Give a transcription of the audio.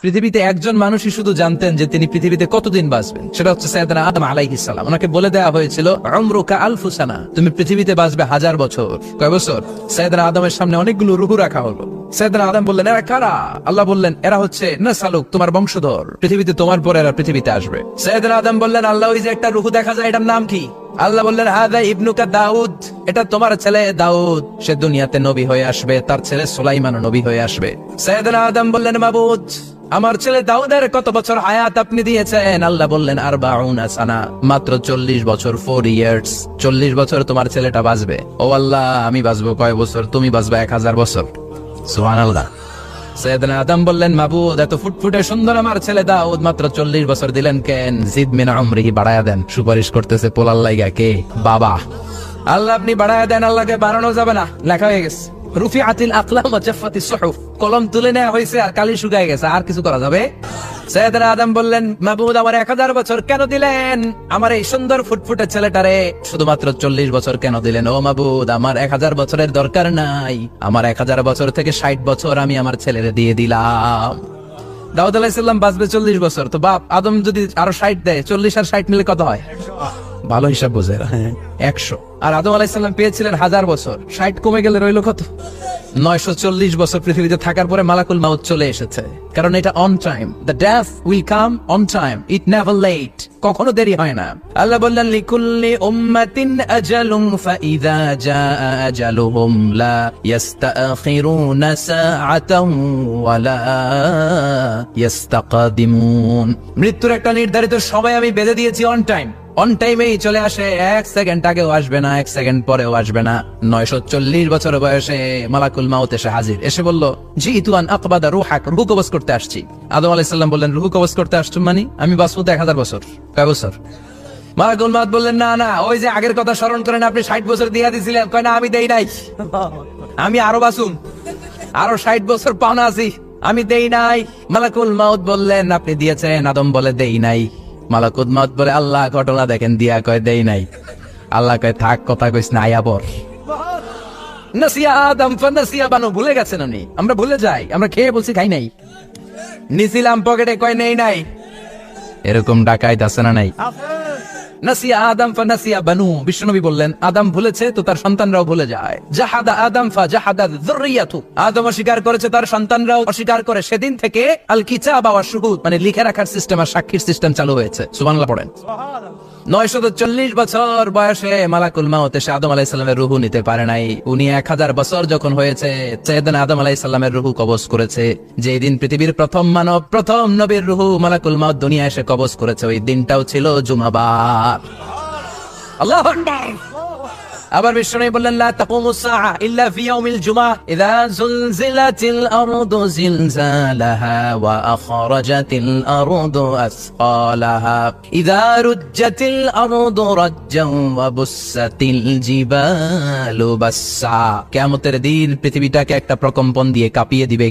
পৃথিবীতে একজন মানুষই শুধু জানতেন যে তিনি পৃথিবীতে কতদিন বাঁচবেন, সেটা হচ্ছে সাইয়েদনা আদম আলাইহিস সালাম। ওনাকে বলে দেওয়া হয়েছিল উমরুকা আলফু সানা, তুমি পৃথিবীতে বাঁচবে 1000 বছর। কয় বছর? সাইয়েদনা আদমের সামনে অনেকগুলো রূহ রাখা হলো। সাইয়েদনা আদম বললেন, এরা কারা? আল্লাহ বললেন, এরা হচ্ছে নাসালুক, তোমার বংশধর, পৃথিবীতে তোমার পরে এরা পৃথিবীতে আসবে। সাইয়েদনা আদম বললেন, আল্লাহ ওই যে একটা রূহ দেখা যায়, এটার নাম কি? আল্লাহ বললেন, হাদা ইবনুকা দাউদ, এটা তোমার ছেলে দাউদ, সে দুনিয়াতে নবী হয়ে আসবে, তার ছেলে সুলাইমান নবী হয়ে আসবে। সাইয়েদনা আদম বললেন, মাবুদ, আমার ছেলে দাউদের কত বছর হায়াত আপনি দিয়েছেন? আল্লাহ বললেন, 40 সানা, মাত্র 40 বছর, 4 ইয়ার্স, 40 বছর তোমার ছেলেটা বাঁচবে। ও আল্লাহ, আমি বাঁচবো কয় বছর? তুমি বাঁচবে 1000 বছর। সুবহানাল্লাহ। সাইয়েদনা আদম বললেন, মাবুদ, এত ফুটফুটে সুন্দর আমার ছেলে দাউদ মাত্র 40 বছর দিলেন কেন? জিদ মিন উমরিহি, বাড়ায়া দেন। সুপারিশ করতেছে পোলার লাইগা কে? বাবা। আল্লাহ আপনি বাড়ায়া দেন। আল্লাহকে বাড়ানো যাবে না, লেখা হয়ে গেছে। রুফিআতিল আকলাম ওয়া জাফফাতিস সুহুফ, কলম তুলে নেওয়া হয়েছে আর কালি শুকায় গেছে, আর কিছু করা যাবে? সাইয়েদনা আদম বললেন, মাবুদ, আমার 1000 বছর কেন দিলেন? আমার এই সুন্দর ফুটফুটে ছেলেটারে শুধুমাত্র 40 বছর কেন দিলেন? ও মাবুদ, আমার 1000 বছরের দরকার নাই, আমার 1000 বছর থেকে 60 বছর আমি আমার ছেলেরে দিয়ে দিলাম। দাউদ আলাইহিস সালাম বাঁচবে 40 বছর, তো বাপ আদম যদি আরো 60 দেয়, 40 আর 60 মিলে কত হয়? ভালো হিসাব বোঝে, 100। আর আদম আলাইহিস সালাম পেয়েছিলেন 1000 বছর, 60 কমে গেলে রইল কত? 940 বছর পৃথিবীতে থাকার পরে মালাকুল মাউত চলে এসেছে, কারণ এটা on time. The death will come on time, it never late, কখনো দেরি হয় না। আল্লাহ বললেন, লিকুল্লি উম্মাতিন আজালুন ফাইযা জাআ আজালুহুম লা ইস্তাখিরুনা সাআতান ওয়া লা ইস্তাকদিমুন। মৃত্যুর একটা নির্ধারিত সময় আমি বেঁধে দিয়েছি, অন টাইম, অন টাইমেই চলে আসে, 1 সেকেন্ড আগেও আসবে না, 1 সেকেন্ড পরেও আসবে না। 940 বছর বয়সে মালাকুল মাউত এসে হাজির, এসে বলল, জিতু আন আকবাদা রূহাক, রূহ কবজ করতে আসছি। আদম আলাইহিস সালাম বললেন, রূহ কবজ করতে আসছো মানে? আমি বাঁচবো 1000 বছর। কয় বছর? মালাকুল মাউত বললেন, না না, ওই যে আগের কথা স্মরণ করেন, আপনি 60 বছর দিয়ে দিয়েছিলেন। কয় না, আমি দেই নাই, আমি আরো বাঁচুম, আরো 60 বছর পাওনা আছি, আমি দেই নাই। মালাকুল মাউত বললেন, আপনি দিয়েছেন। আদম বলে, দেই নাই। মালাকুল মাউত বলে, আল্লাহ ঘটনা দেখেন, দিয়া কয় দেই নাই। আল্লাহ কয়, থাক, কথা কইস না, আয়া পর। নাসিয়া আদম ফানাসিয়া বানু, ভুলে গেছেন উনি। আমরা ভুলে যাই, আমরা খেয়ে বলছি খাই নাই, নিছিলাম পকেটে, কয় নেই নাই। এরকম ডাকাইত আছে না নাই? নাসিয়া আদম ফানাসিয়া বানু, বিশ্বনবী বললেন, আদম ভুলেছে তো তার সন্তানরাও ভুলে যায়। জাহাদা আদম ফাজাহাদা যুররিয়াতু, আদম অস্বীকার করেছে, তার সন্তানরাও অস্বীকার করে। সেদিন থেকে আল কিতাব ওয়া শুহুদ, মানে লিখে রাখার সিস্টেম আর সাক্ষীর সিস্টেম চালু হয়েছে। সুবহানাল্লাহ পড়েন। 940 বছর বয়সে মালাকুল মাউত এসে আদম আলাইহিস সালামের রূহ নিতে পারে নাই। উনি 1000 বছর যখন হয়েছে, সাইয়েদনা আদম আলাইহিস সালামের রূহ কবজ করেছে। যে দিন পৃথিবীর প্রথম মানব, প্রথম নবীর রূহ মালাকুল মাউত দুনিয়া এসে কবজ করেছে, ওই দিনটাও ছিল জুমাবার। আল্লাহু আকবার। আবার বিশ্বনবী বললেন, লা তাকুমুস সাআ ইল্লা ফি ইয়াউমিল জুমআহ ইযা যুলজিলাতিল আরদু জিলজালাহা ওয়া আখরাজাতিল আরদু আসকালাহা ইযা রুজ্জাতিল আরদু রাজ্জান ওয়া বুসাতিল জিবালু বাসসা। কিয়ামতের দিন পৃথিবীটাকে একটা প্রকম্পন দিয়ে কাঁপিয়ে দিবে।